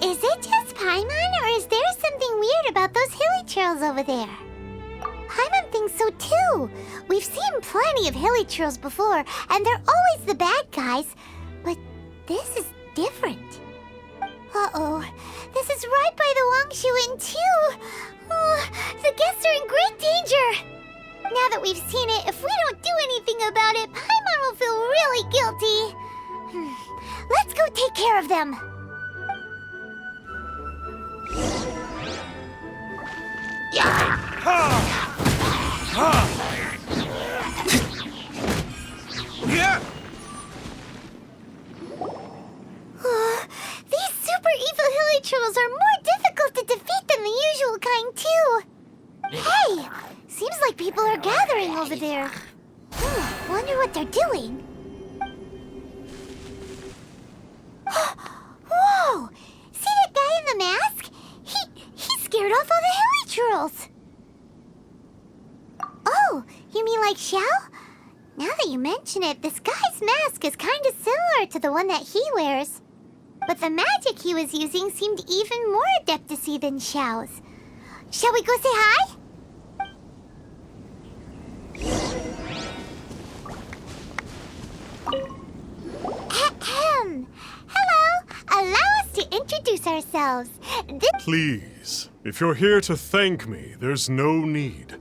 Is it just Paimon, or is there something weird about those hilly trails over there? Paimon thinks so too. We've seen plenty of hilly trails before, and they're always the bad guys. But this is different. Uh-oh. This is right by the Wangshu Inn too. Oh, the guests are in great danger. Now that we've seen it, if we don't do anything about it, Paimon will feel really guilty. Let's go take care of them. These super evil hilly trolls are more difficult to defeat than the usual kind too. Hey, seems like people are gathering over there. Wonder what they're doing. Whoa! See that guy in the mask? He scared off all the hilly trolls. Oh, you mean like Xiao? Now that you mention it, this guy's mask is kind of similar to the one that he wears. But the magic he was using seemed even more adeptus-y than Xiao's. Shall we go say hi? Ahem. Hello. Allow us to introduce ourselves. Please, if you're here to thank me, there's no need.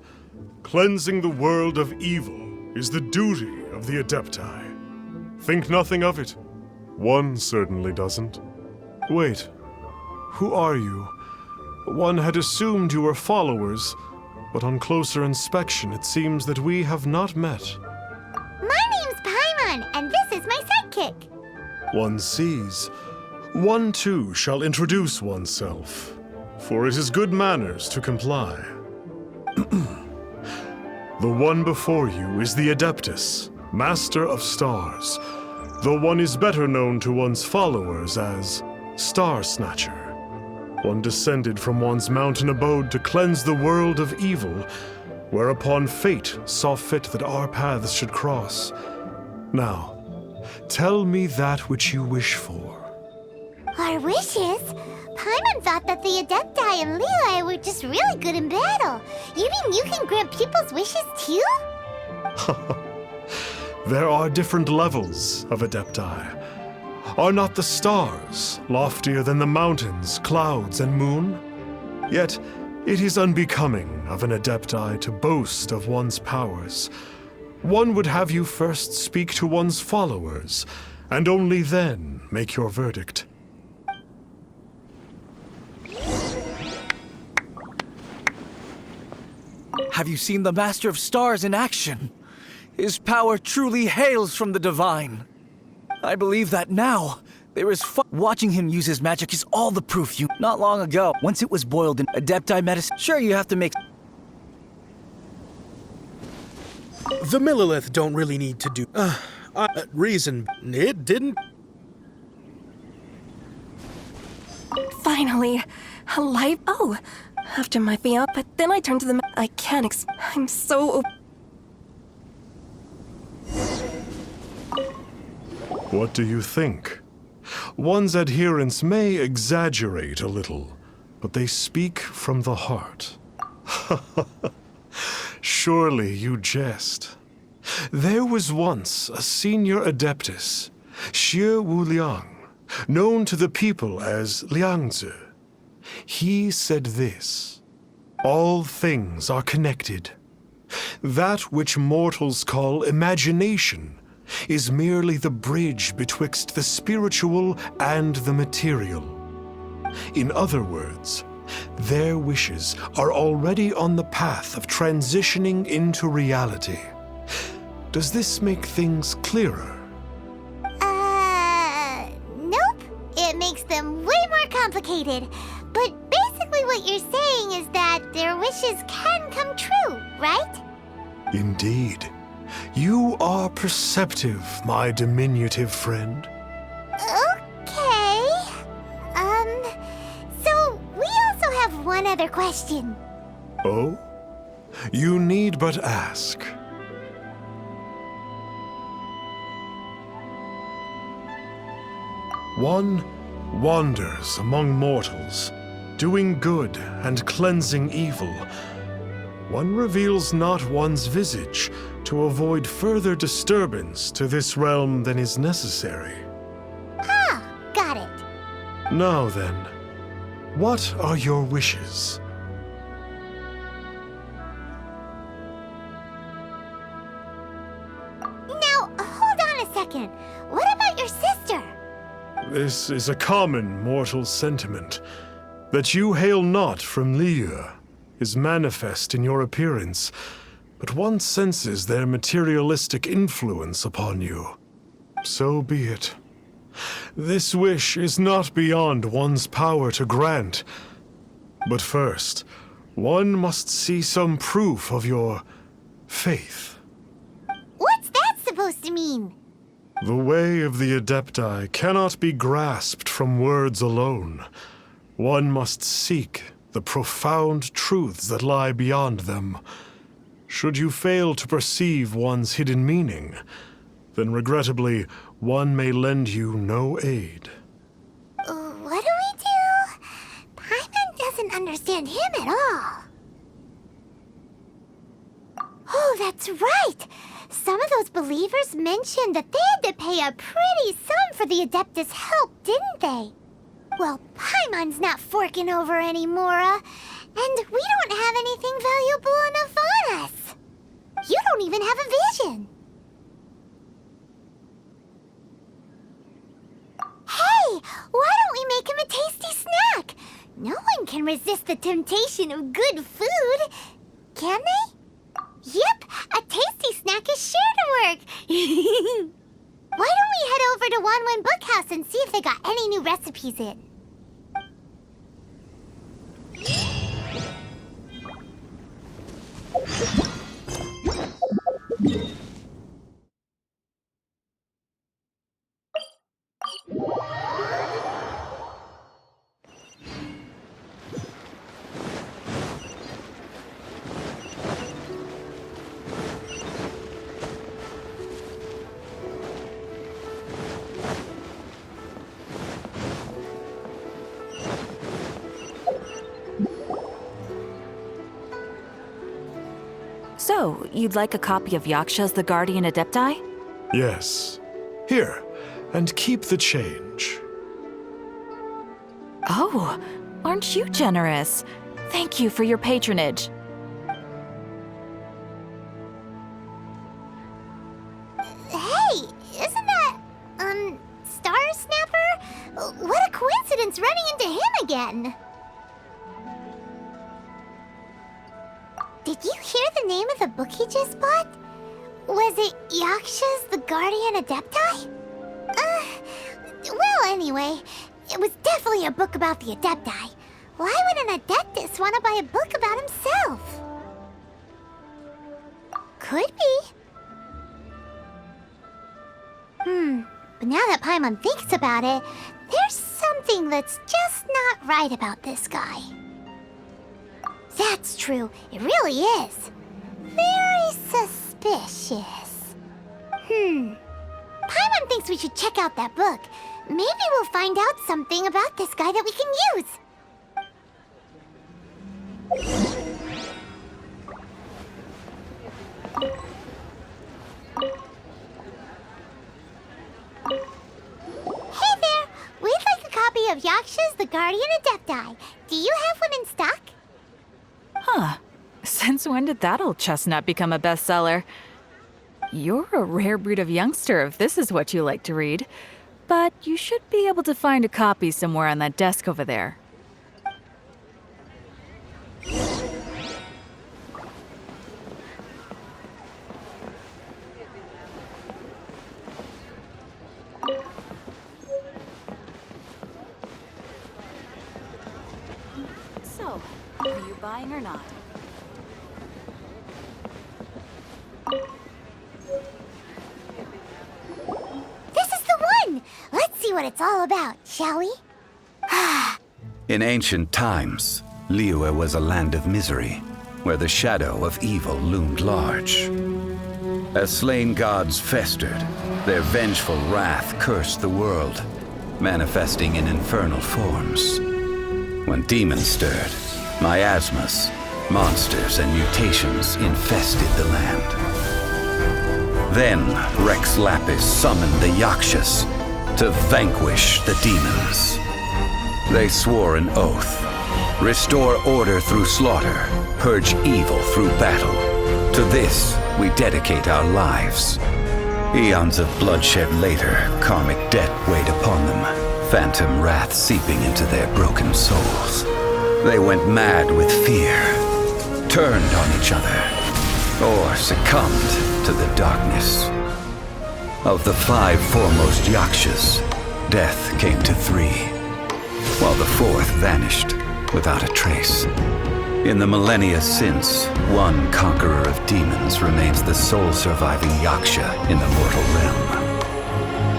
Cleansing the world of evil is the duty of the Adepti. Think nothing of it. One certainly doesn't. Wait, who are you? One had assumed you were followers, but on closer inspection it seems that we have not met. My name's Paimon, and this is my sidekick. One sees. One too shall introduce oneself, for it is good manners to comply. The one before you is the Adeptus, Master of Stars, though one is better known to one's followers as Star Snatcher. One descended from one's mountain abode to cleanse the world of evil, whereupon fate saw fit that our paths should cross. Now, tell me that which you wish for. Our wishes? Paimon thought that the Adepti and Leela were just really good in battle. You mean you can grant people's wishes too? There are different levels of Adepti. Are not the stars loftier than the mountains, clouds, and moon? Yet, it is unbecoming of an Adepti to boast of one's powers. One would have you first speak to one's followers, and only then make your verdict. Have you seen the Master of Stars in action? His power truly hails from the divine. I believe that now there is watching him use his magic is all the proof you. Not long ago, once it was boiled in Adepti medicine. Sure, you have to make. The Millilith don't really need to do. Reason it didn't. Finally, a light. Oh, after my fiance, but then I turned to the. I can't. I'm so. What do you think? One's adherents may exaggerate a little, but they speak from the heart. Surely you jest. There was once a senior adeptus, Xie Wuliang, known to the people as Liangzi. He said this: all things are connected. That which mortals call imagination is merely the bridge betwixt the spiritual and the material. In other words, their wishes are already on the path of transitioning into reality. Does this make things clearer? Nope. It makes them way more complicated. But basically what you're saying is that their wishes can come true, right? Indeed. You are perceptive, my diminutive friend. Okay. So we also have one other question. Oh? You need but ask. One wanders among mortals, doing good and cleansing evil. One reveals not one's visage to avoid further disturbance to this realm than is necessary. Ah, got it. Now then, what are your wishes? Now, hold on a second. What about your sister? This is a common mortal sentiment. That you hail not from Liu is manifest in your appearance, but one senses their materialistic influence upon you. So be it. This wish is not beyond one's power to grant. But first, one must see some proof of your faith. What's that supposed to mean? The way of the Adepti cannot be grasped from words alone. One must seek the profound truths that lie beyond them. Should you fail to perceive one's hidden meaning, then regrettably, one may lend you no aid. What do we do? Paimon doesn't understand him at all. Oh, that's right! Some of those believers mentioned that they had to pay a pretty sum for the Adeptus' help, didn't they? Well, Paimon's not forking over anymore, and we don't have anything valuable enough on us. You don't even have a vision. Hey, why don't we make him a tasty snack? No one can resist the temptation of good food, can they? Yep, a tasty snack is sure to work. Why don't we head over to Wanwen Bookhouse and see if they got any new recipes in? So, you'd like a copy of Yaksha's The Guardian Adepti? Yes. Here, and keep the change. Oh, aren't you generous? Thank you for your patronage. Hey, isn't that, Star Snapper? What a coincidence running into him again. Did you hear the name of the book he just bought? Was it Yaksha's The Guardian Adepti? Well, anyway, it was definitely a book about the Adepti. Why would an Adeptus want to buy a book about himself? Could be. But now that Paimon thinks about it, there's something that's just not right about this guy. That's true, it really is. Very suspicious. Paimon thinks we should check out that book. Maybe we'll find out something about this guy that we can use. Hey there! We'd like a copy of Yaksha's The Guardian Adepti. Do you have one in stock? Huh. Since when did that old chestnut become a bestseller? You're a rare breed of youngster if this is what you like to read. But you should be able to find a copy somewhere on that desk over there. So, are you buying or not? This is the one! Let's see what it's all about, shall we? In ancient times, Liyue was a land of misery, where the shadow of evil loomed large. As slain gods festered, their vengeful wrath cursed the world, manifesting in infernal forms. When demons stirred, miasmas, monsters, and mutations infested the land. Then Rex Lapis summoned the Yakshas to vanquish the demons. They swore an oath: restore order through slaughter, purge evil through battle. To this we dedicate our lives. Eons of bloodshed later, karmic debt weighed upon them, phantom wrath seeping into their broken souls. They went mad with fear, turned on each other, or succumbed to the darkness. Of the 5 foremost Yakshas, death came to 3, while the 4th vanished without a trace. In the millennia since, one conqueror of demons remains the sole surviving Yaksha in the mortal realm.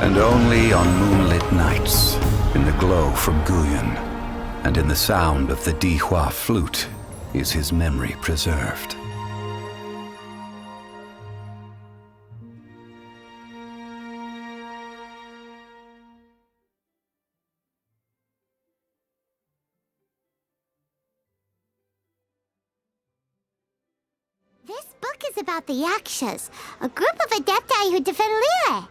And only on moonlit nights, in the glow from Guyon, and in the sound of the Dihua flute, is his memory preserved. This book is about the Yakshas, a group of adepti who defend Liyue.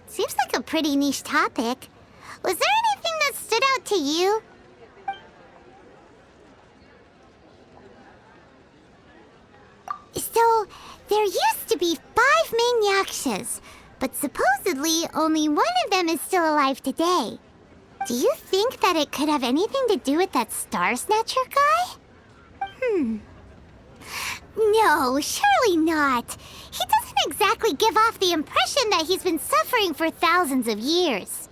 Seems like a pretty niche topic. Was there anything that stood out to you? So, there used to be 5 main Yakshas, but supposedly only one of them is still alive today. Do you think that it could have anything to do with that Star Snatcher guy? No, surely not. He doesn't exactly give off the impression that he's been suffering for thousands of years.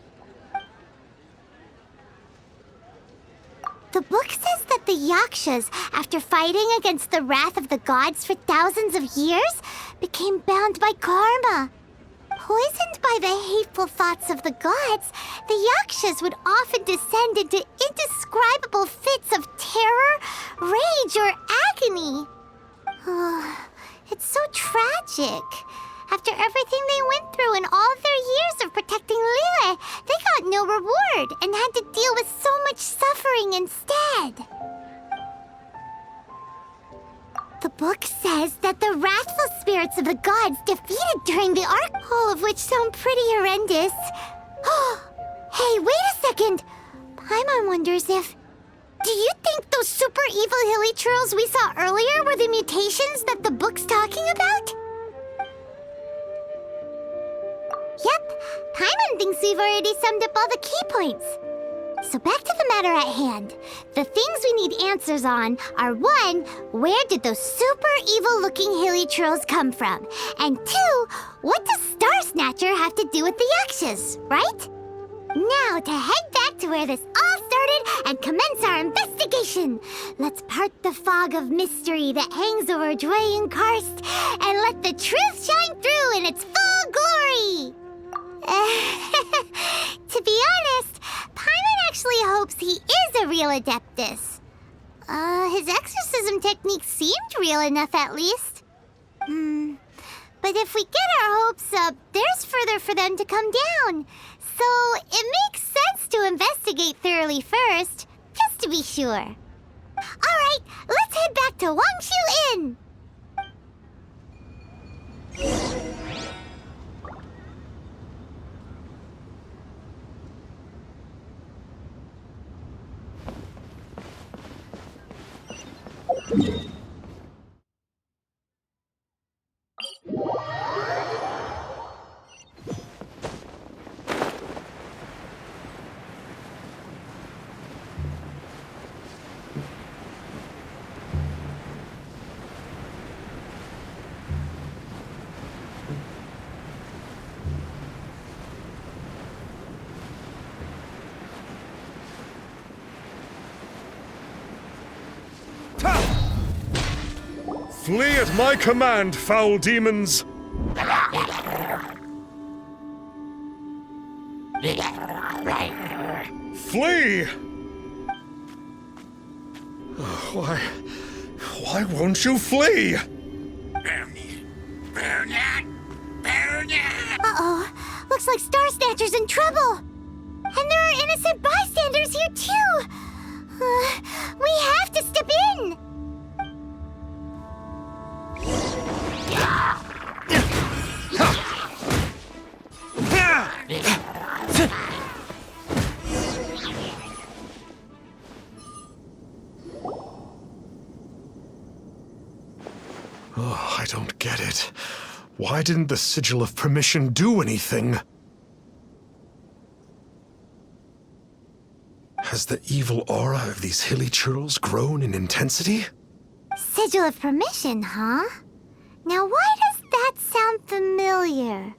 The book says that the Yakshas, after fighting against the wrath of the gods for thousands of years, became bound by karma. Poisoned by the hateful thoughts of the gods, the Yakshas would often descend into indescribable fits of terror, rage, or agony. It's so tragic. After everything they went through in all their years of protecting Liyue, they got no reward and had to deal with so much suffering instead. The book says that the wrathful spirits of the gods defeated during the arc, all of which sound pretty horrendous. Hey, wait a second! Paimon wonders if... Do you think those super evil hilly churls we saw earlier were the mutations that the book's talking about? Yep, Paimon thinks we've already summed up all the key points. So back to the matter at hand. The things we need answers on are 1, where did those super evil-looking hilly churls come from? And 2, what does Star Snatcher have to do with the Yakshas, right? Now to head back to where this all started and commence our investigation. Let's part the fog of mystery that hangs over Dwayne Karst and let the truth shine through in its full glory. To be honest, Paimon actually hopes he is a real Adeptus. His exorcism technique seemed real enough at least. But if we get our hopes up, there's further for them to come down. So it makes sense to investigate thoroughly first, just to be sure. Alright, let's head back to Wangshu Inn! Flee at my command, foul demons! Flee! Why won't you flee? Uh-oh. Looks like Star Snatcher's in trouble. And there are innocent bystanders here, too. We have to step in. Oh, I don't get it. Why didn't the Sigil of Permission do anything? Has the evil aura of these hilly churls grown in intensity? Sigil of Permission, huh? Now why does that sound familiar?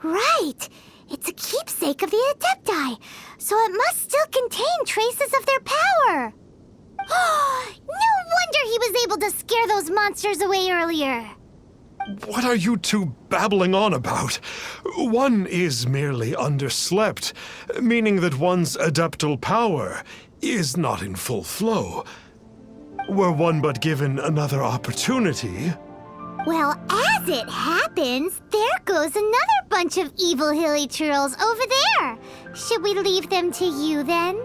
Right! It's a keepsake of the Adepti, so it must still contain traces of their power! No wonder he was able to scare those monsters away earlier! What are you two babbling on about? One is merely underslept, meaning that one's adeptal power is not in full flow. Were one but given another opportunity... Well, as it happens, there goes another bunch of evil hilly churls over there. Should we leave them to you, then?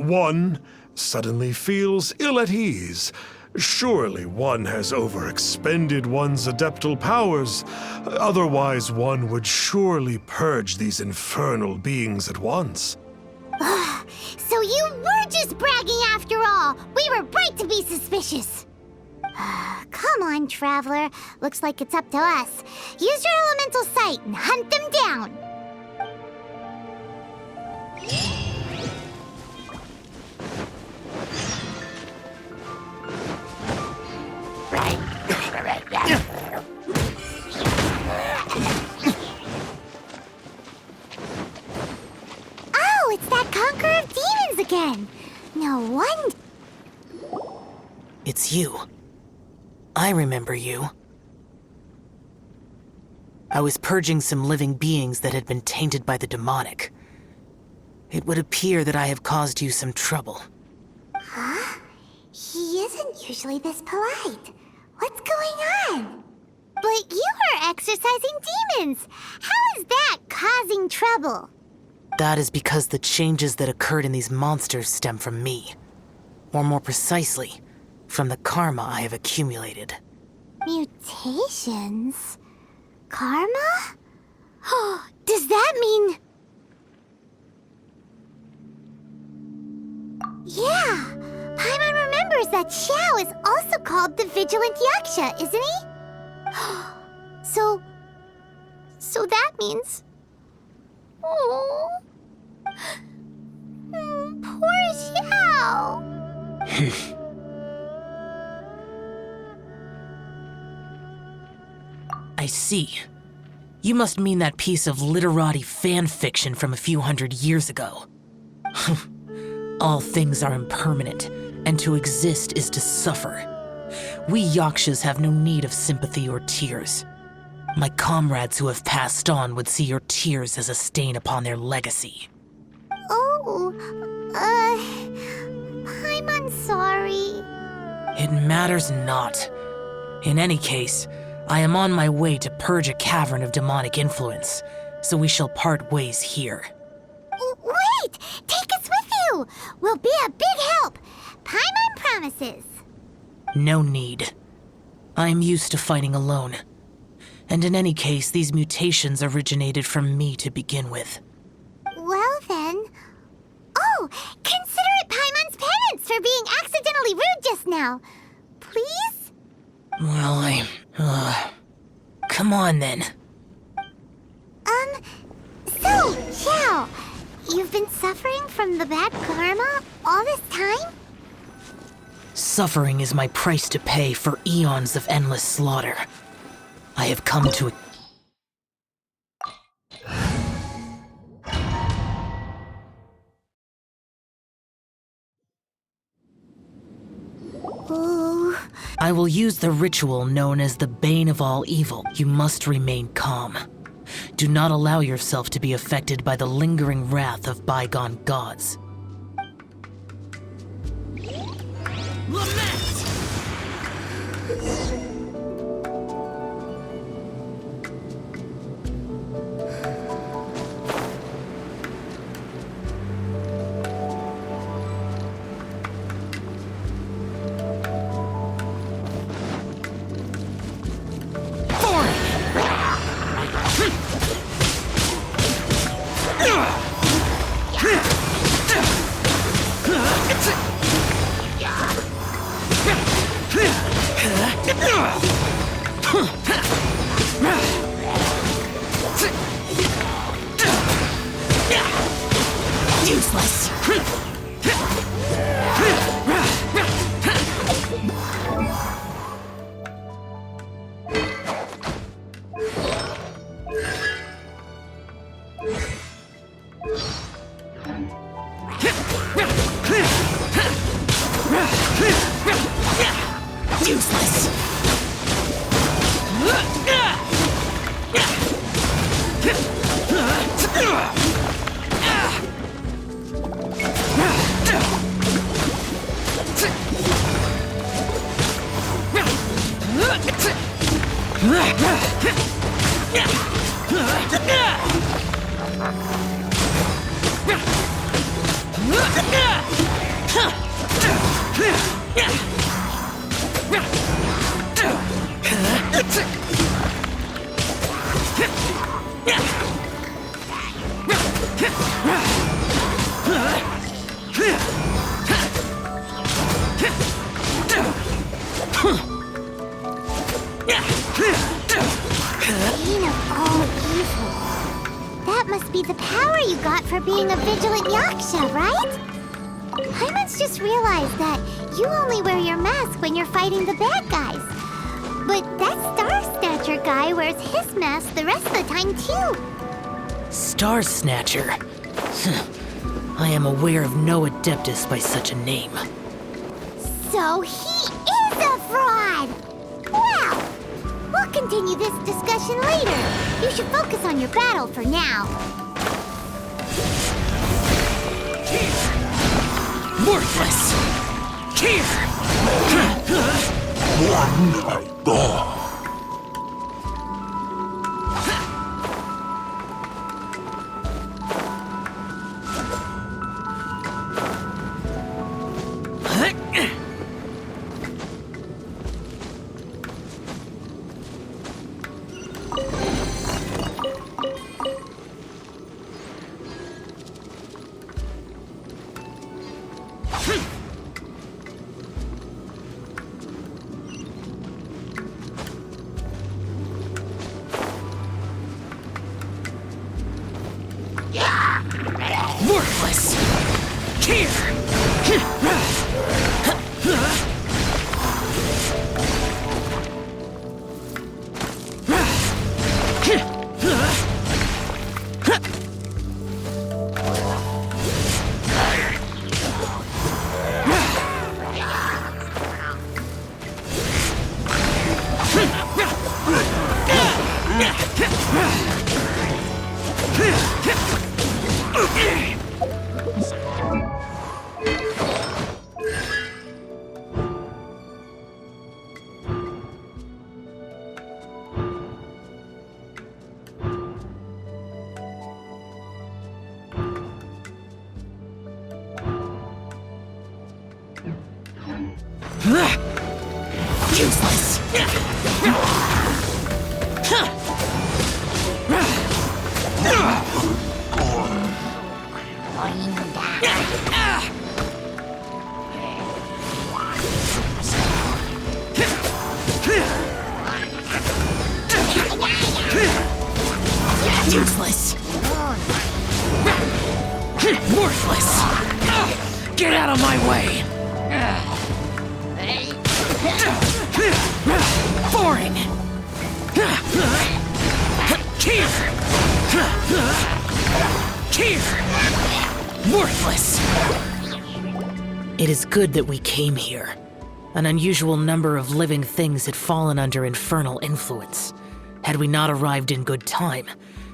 One suddenly feels ill at ease. Surely one has overexpended one's adeptal powers. Otherwise, one would surely purge these infernal beings at once. So you were just bragging after all. We were right to be suspicious. Come on, Traveler. Looks like it's up to us. Use your elemental sight and hunt them down. Oh, it's that Conqueror of Demons again. No wonder. It's you. I remember you. I was purging some living beings that had been tainted by the demonic. It would appear that I have caused you some trouble. Huh? He isn't usually this polite. What's going on? But you are exorcising demons. How is that causing trouble? That is because the changes that occurred in these monsters stem from me. Or more precisely, from the karma I have accumulated. Mutations? Karma? Oh, does that mean... Yeah, Paimon remembers that Xiao is also called the Vigilant Yaksha, isn't he? So that means... Oh... Poor Xiao. I see. You must mean that piece of literati fan fiction from a few hundred years ago. All things are impermanent, and to exist is to suffer. We Yakshas have no need of sympathy or tears. My comrades who have passed on would see your tears as a stain upon their legacy. Oh, I'm sorry. It matters not. In any case, I am on my way to purge a cavern of demonic influence, so we shall part ways here. Wait! Take us with you! We'll be a big help! Paimon promises! No need. I am used to fighting alone. And in any case, these mutations originated from me to begin with. Well then... Oh! Consider it Paimon's now. Please? Well, come on then. So, Xiao, you've been suffering from the bad karma all this time? Suffering is my price to pay for eons of endless slaughter. I have come to... Ooh. I will use the ritual known as the Bane of All Evil. You must remain calm. Do not allow yourself to be affected by the lingering wrath of bygone gods. Lament! Useless. Useless. Bane of all evil. That must be the power you got for being a vigilant yaksha, right? Paimon's just realized that you only wear your mask when you're fighting the bad guys. But that Star Snatcher guy wears his mask the rest of the time, too. Star Snatcher. I am aware of no Adeptus by such a name. So he is a fraud! Well, we'll continue this discussion later. You should focus on your battle for now. Worthless! Here! Worthless! Here! Useless! Worthless! It is good that we came here. An unusual number of living things had fallen under infernal influence. Had we not arrived in good time,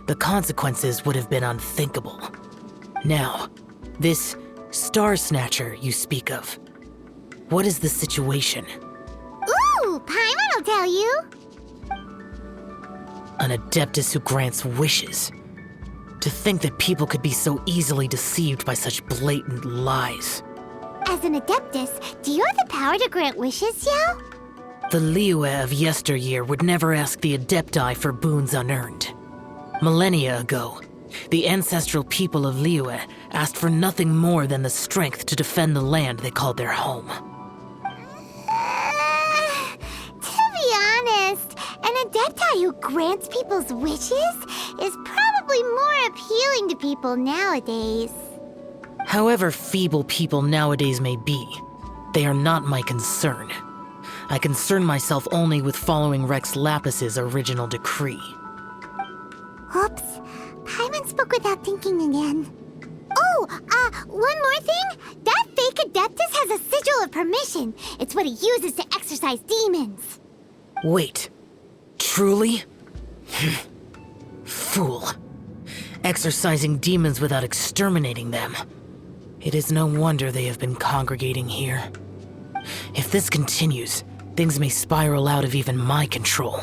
the consequences would have been unthinkable. Now, this Star Snatcher you speak of, what is the situation? Ooh, Paimon will tell you. An Adeptus who grants wishes. To think that people could be so easily deceived by such blatant lies. As an Adeptus, do you have the power to grant wishes, Xiao? The Liyue of yesteryear would never ask the Adepti for boons unearned. Millennia ago, the ancestral people of Liyue asked for nothing more than the strength to defend the land they called their home. To be honest, an Adepti who grants people's wishes is probably more appealing to people nowadays. However feeble people nowadays may be, they are not my concern. I concern myself only with following Rex Lapis's original decree. Oops, Paimon spoke without thinking again. Oh, one more thing. That fake Adeptus has a sigil of permission. It's what he uses to exorcise demons. Wait, truly? Fool. Exorcising demons without exterminating them. It is no wonder they have been congregating here. If this continues, things may spiral out of even my control.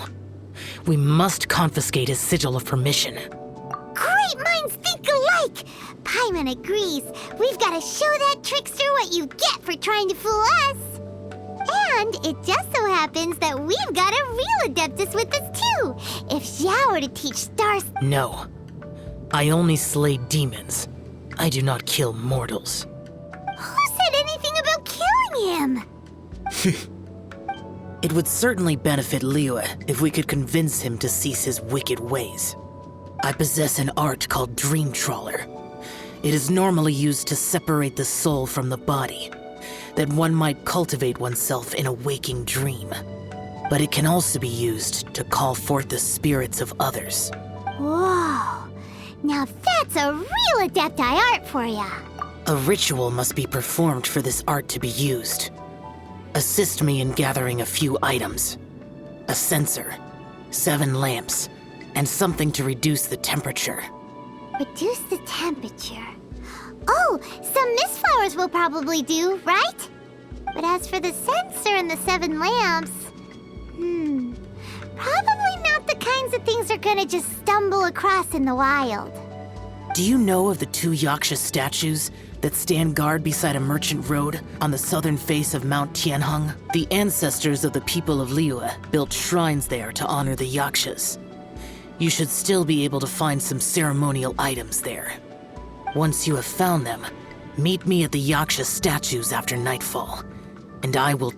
We must confiscate his sigil of permission. Great minds think alike! Paimon agrees. We've got to show that trickster what you get for trying to fool us. And it just so happens that we've got a real Adeptus with us too. If Xiao were to teach stars... No. I only slay demons. I do not kill mortals. Who said anything about killing him? It would certainly benefit Liyue if we could convince him to cease his wicked ways. I possess an art called Dream Trawler. It is normally used to separate the soul from the body, that one might cultivate oneself in a waking dream. But it can also be used to call forth the spirits of others. Whoa. Now that's a real Adepti art for ya. A ritual must be performed for this art to be used. Assist me in gathering a few items. A censer, 7 lamps, and something to reduce the temperature. Reduce the temperature. Oh, some mist flowers will probably do, right? But as for the censer and the 7 lamps... probably not the kinds of things they're gonna just stumble across in the wild. Do you know of the 2 Yaksha statues that stand guard beside a merchant road on the southern face of Mount Tianheng? The ancestors of the people of Liyue built shrines there to honor the Yakshas. You should still be able to find some ceremonial items there. Once you have found them, meet me at the Yaksha statues after nightfall, and I will...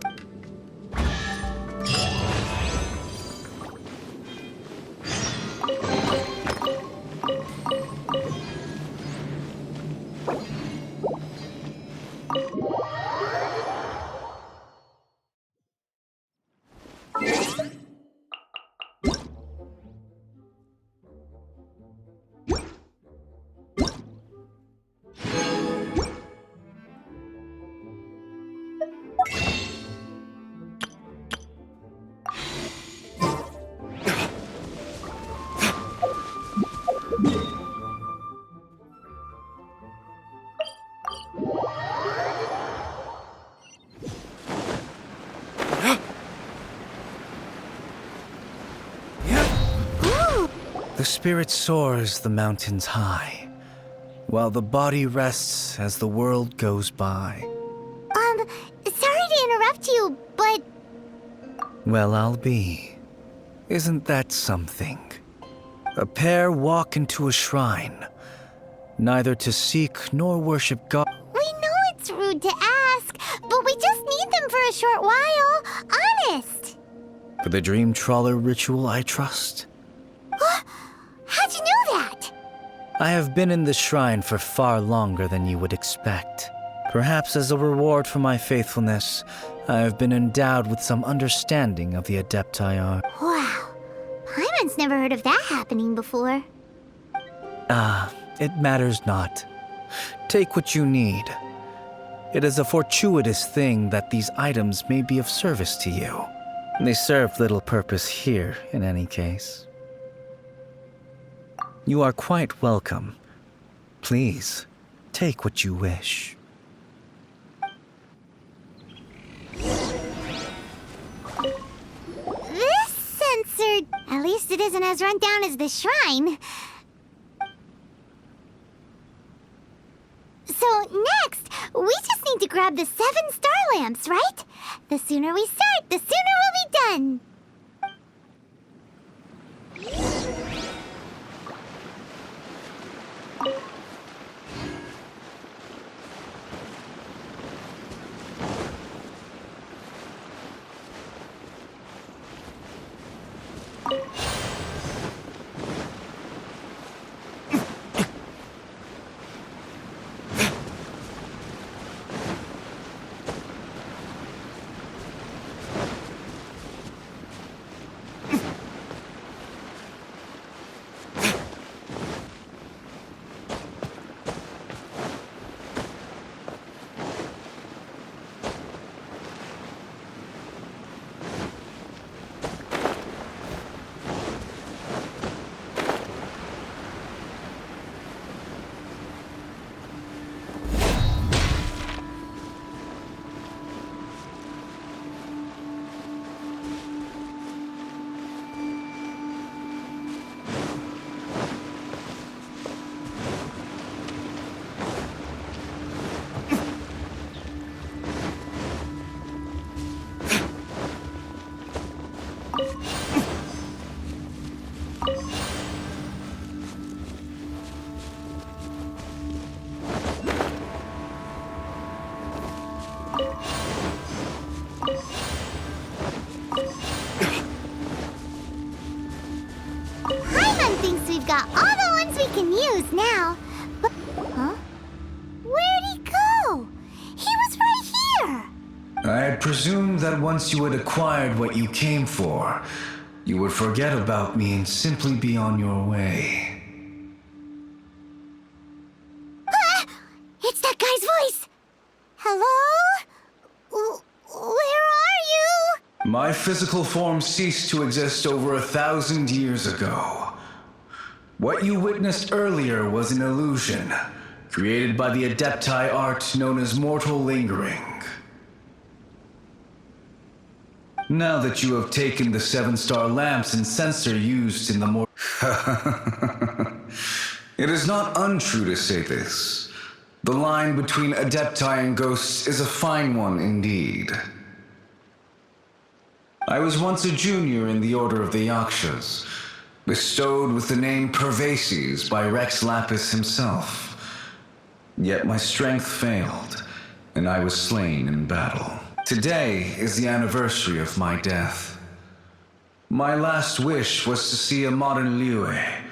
The spirit soars the mountains high, while the body rests as the world goes by. Sorry to interrupt you, but... Well, I'll be. Isn't that something? A pair walk into a shrine, neither to seek nor worship God. We know it's rude to ask, but we just need them for a short while. Honest. For the Dream Trawler ritual, I trust. How'd you know that? I have been in the shrine for far longer than you would expect. Perhaps as a reward for my faithfulness, I have been endowed with some understanding of the Adepti art. Wow. Paimon Paimon's never heard of that happening before. It matters not. Take what you need. It is a fortuitous thing that these items may be of service to you. They serve little purpose here, in any case. You are quite welcome. Please, take what you wish. This censored... At least it isn't as run down as the shrine. So next, we just need to grab the 7 star lamps, right? The sooner we start, the sooner we'll be done. Paimon thinks we've got all the ones we can use now. But, huh? Where'd he go? He was right here. I had presumed that once you had acquired what you came for, you would forget about me and simply be on your way. Ah! It's that guy's voice. Hello? Where are you? My physical form ceased to exist over 1,000 years ago. What you witnessed earlier was an illusion, created by the Adepti art known as mortal lingering. Now that you have taken the 7 star lamps and censer used in the It is not untrue to say this. The line between Adepti and ghosts is a fine one indeed. I was once a junior in the Order of the Yakshas, bestowed with the name Pervases by Rex Lapis himself. Yet my strength failed, and I was slain in battle. Today is the anniversary of my death. My last wish was to see a modern Liyue,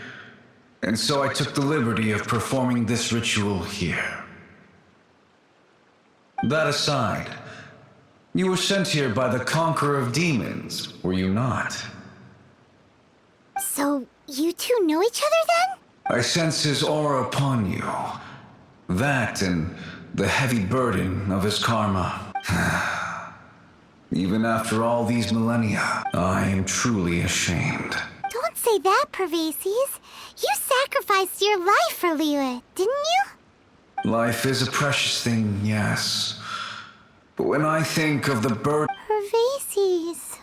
and so I took the liberty of performing this ritual here. That aside, you were sent here by the Conqueror of Demons, were you not? So, you two know each other then? I sense his aura upon you. That and the heavy burden of his karma. Even after all these millennia, I am truly ashamed. Don't say that, Pervases. You sacrificed your life for Liyue, didn't you? Life is a precious thing, yes. But when I think of the burden... Pervases.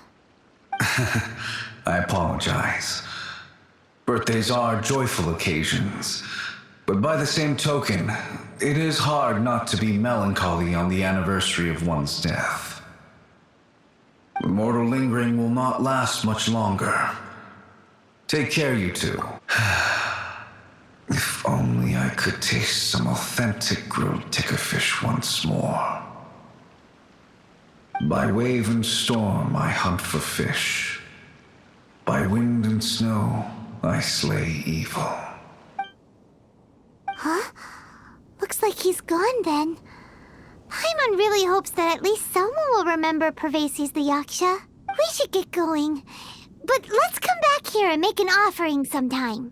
I apologize. Birthdays are joyful occasions. But by the same token, it is hard not to be melancholy on the anniversary of one's death. The mortal lingering will not last much longer. Take care, you two. If only I could taste some authentic grilled tickerfish once more. By wave and storm I hunt for fish. By wind and snow I slay evil. Huh? Looks like he's gone then. Paimon really hopes that at least someone will remember Pervases the Yaksha. We should get going. but let's come back here and make an offering sometime.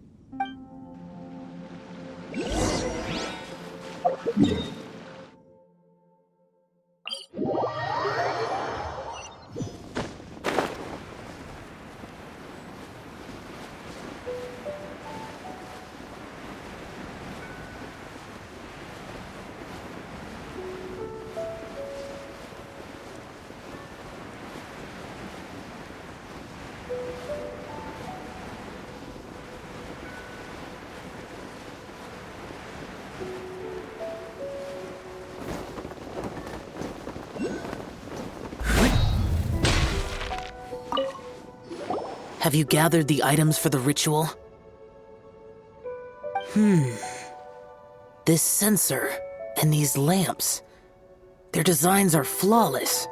Have you gathered the items for the ritual? This sensor and these lamps. Their designs are flawless,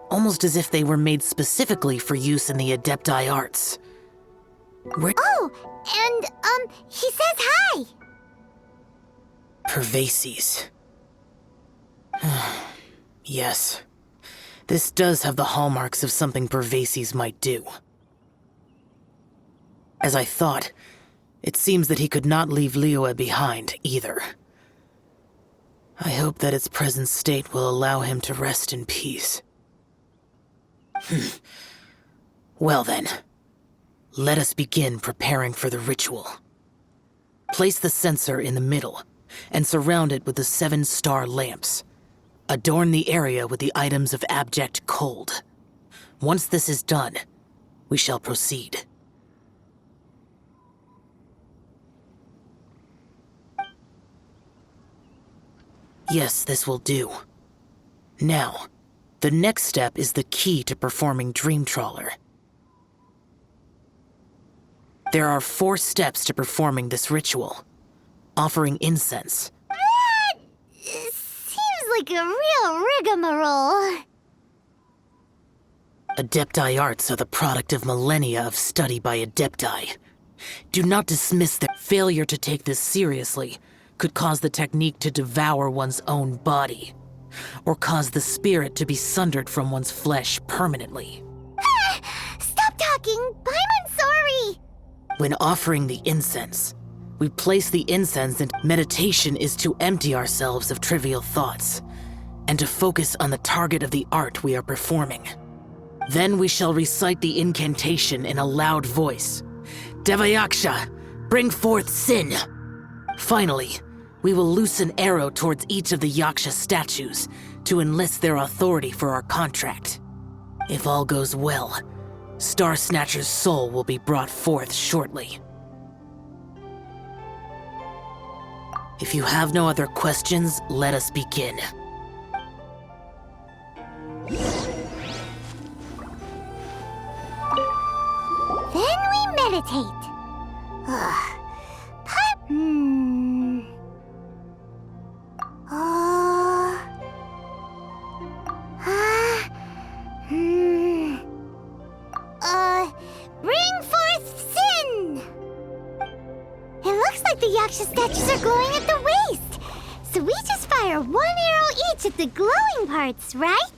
almost as if they were made specifically for use in the Adepti arts. Oh, and, he says hi! Pervases. Yes. This does have the hallmarks of something Pervases might do. As I thought, it seems that he could not leave Liyue behind, either. I hope that its present state will allow him to rest in peace. Well then, let us begin preparing for the ritual. Place the censer in the middle, and surround it with the 7-star lamps. Adorn the area with the items of abject cold. Once this is done, we shall proceed. Yes, this will do. Now, the next step is the key to performing Dream Trawler. There are 4 steps to performing this ritual. Offering incense. Seems like a real rigmarole. Adepti arts are the product of millennia of study by Adepti. Do not dismiss their failure to take this seriously. Could cause the technique to devour one's own body, or cause the spirit to be sundered from one's flesh permanently. Stop talking! Paimon's sorry! When offering the incense, we place the incense and meditation is to empty ourselves of trivial thoughts, and to focus on the target of the art we are performing. Then we shall recite the incantation in a loud voice. Devayaksha, bring forth sin! Finally, we will loose an arrow towards each of the Yaksha statues to enlist their authority for our contract. If all goes well, Star Snatcher's soul will be brought forth shortly. If you have no other questions, let us begin. Then we meditate. Bring forth sin! It looks like the Yaksha statues are glowing at the waist. So we just fire 1 arrow each at the glowing parts, right?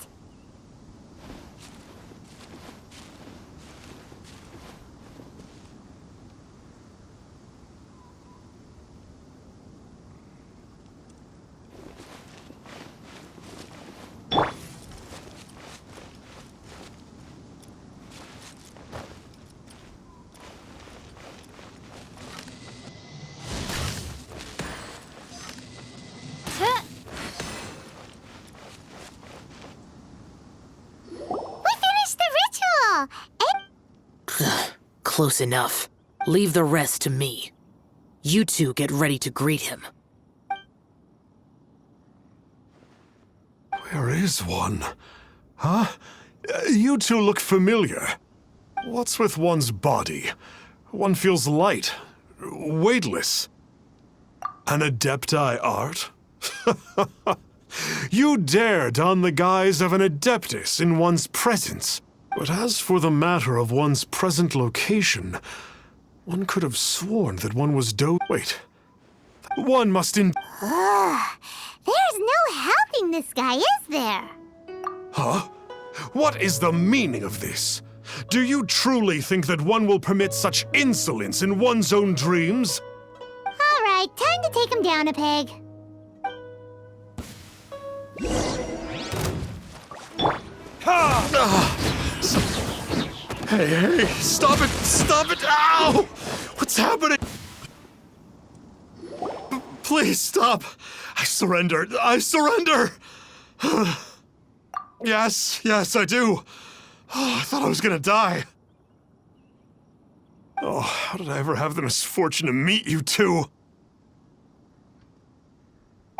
Close enough. Leave the rest to me. You two get ready to greet him. Where is one? Huh? You two look familiar. What's with one's body? One feels light, weightless. An Adepti art? You dare don the guise of an Adeptus in one's presence. But as for the matter of one's present location, one could have sworn that one was Wait. One must There's no helping this guy, is there? Huh? What is the meaning of this? Do you truly think that one will permit such insolence in one's own dreams? All right, time to take him down a peg. Hey, stop it! Stop it! Ow! What's happening? Please stop! I surrender! I surrender! Yes, I do. I thought I was gonna die. Oh, how did I ever have the misfortune to meet you two?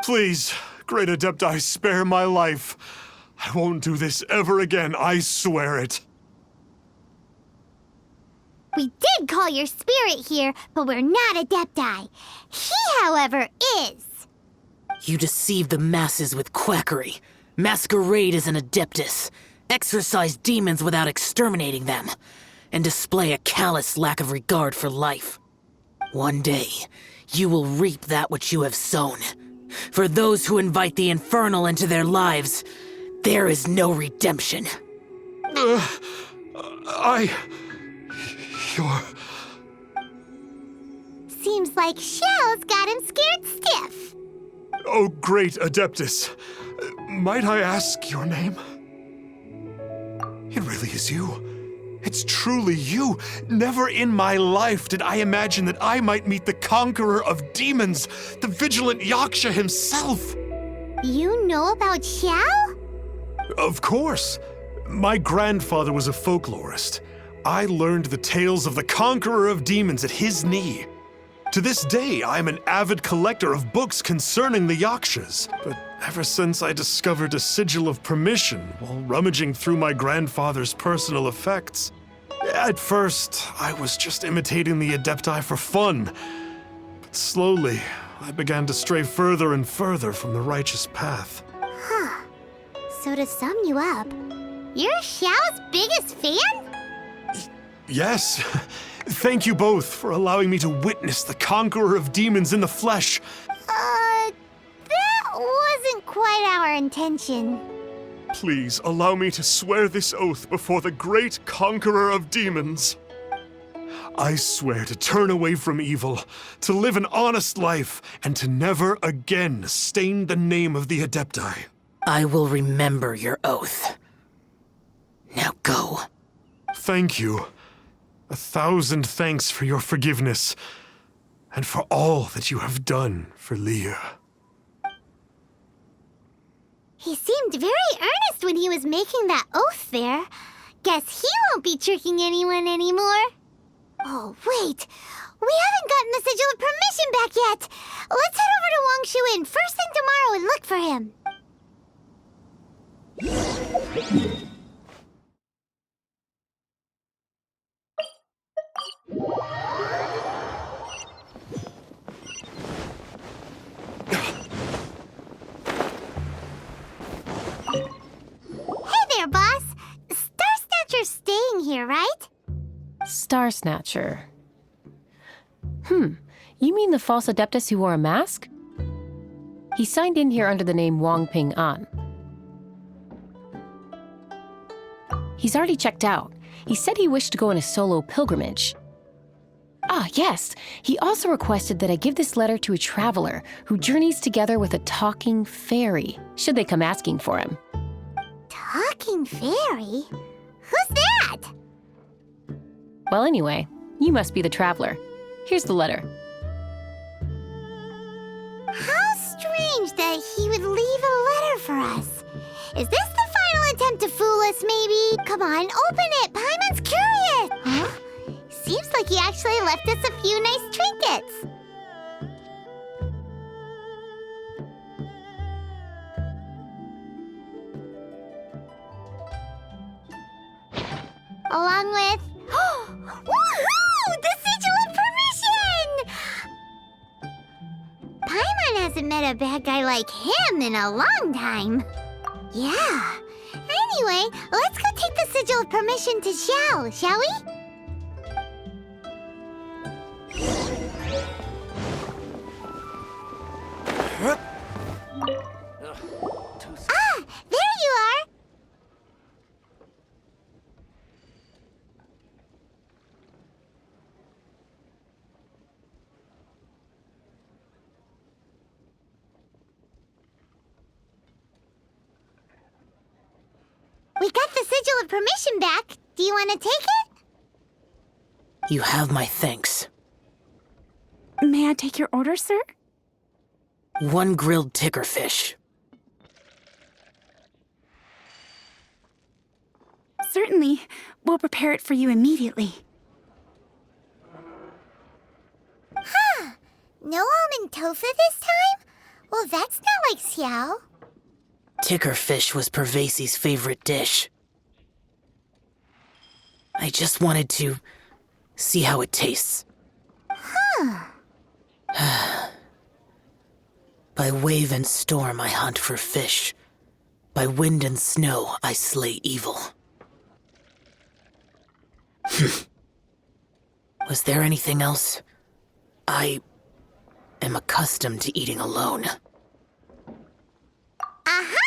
Please, Great Adepti, spare my life. I won't do this ever again, I swear it. We did call your spirit here, but we're not Adepti. He, however, is. You deceive the masses with quackery, masquerade as an Adeptus, exorcise demons without exterminating them, and display a callous lack of regard for life. One day, you will reap that which you have sown. For those who invite the infernal into their lives, there is no redemption. You're... Seems like Xiao's got him scared stiff. Oh, great Adeptus. Might I ask your name? It really is you. It's truly you. Never in my life did I imagine that I might meet the conqueror of demons, the vigilant Yaksha himself. You know about Xiao? Of course. My grandfather was a folklorist. I learned the tales of the conqueror of demons at his knee. To this day, I am an avid collector of books concerning the Yakshas. But ever since I discovered a sigil of permission while rummaging through my grandfather's personal effects, at first, I was just imitating the Adepti for fun. But slowly, I began to stray further and further from the righteous path. Huh. So to sum you up, you're Xiao's biggest fan? Yes. Thank you both for allowing me to witness the conqueror of demons in the flesh. That wasn't quite our intention. Please allow me to swear this oath before the great conqueror of demons. I swear to turn away from evil, to live an honest life, and to never again stain the name of the Adepti. I will remember your oath. Now go. Thank you. 1,000 thanks for your forgiveness, and for all that you have done for Leah. He seemed very earnest when he was making that oath there. Guess he won't be tricking anyone anymore. Oh, wait. We haven't gotten the sigil of permission back yet. Let's head over to Wang Shuin first thing tomorrow and look for him. Hey there, boss. Star Snatcher's staying here, right? Star Snatcher. You mean the false Adeptus who wore a mask? He signed in here under the name Wang Ping An. He's already checked out. He said he wished to go on a solo pilgrimage. Ah, yes. He also requested that I give this letter to a traveler who journeys together with a talking fairy, should they come asking for him. Talking fairy? Who's that? Well, anyway, you must be the traveler. Here's the letter. How strange that he would leave a letter for us. Is this the final attempt to fool us, maybe? Come on, open it. Paimon's curious. Huh? Seems like he actually left us a few nice trinkets. Along with... Woohoo! The sigil of permission! Paimon hasn't met a bad guy like him in a long time. Yeah. Anyway, let's go take the sigil of permission to Xiao, shall we? Ah, there you are! have permission back. Do you want to take it? You have my thanks. May I take your order, sir? 1 grilled ticker fish. Certainly. We'll prepare it for you immediately. Huh. No almond tofu this time? Well, that's not like Xiao. Ticker fish was Pervasi's favorite dish. I just wanted to see how it tastes. By wave and storm I hunt for fish. By wind and snow I slay evil. Was there anything else? I am accustomed to eating alone. Aha!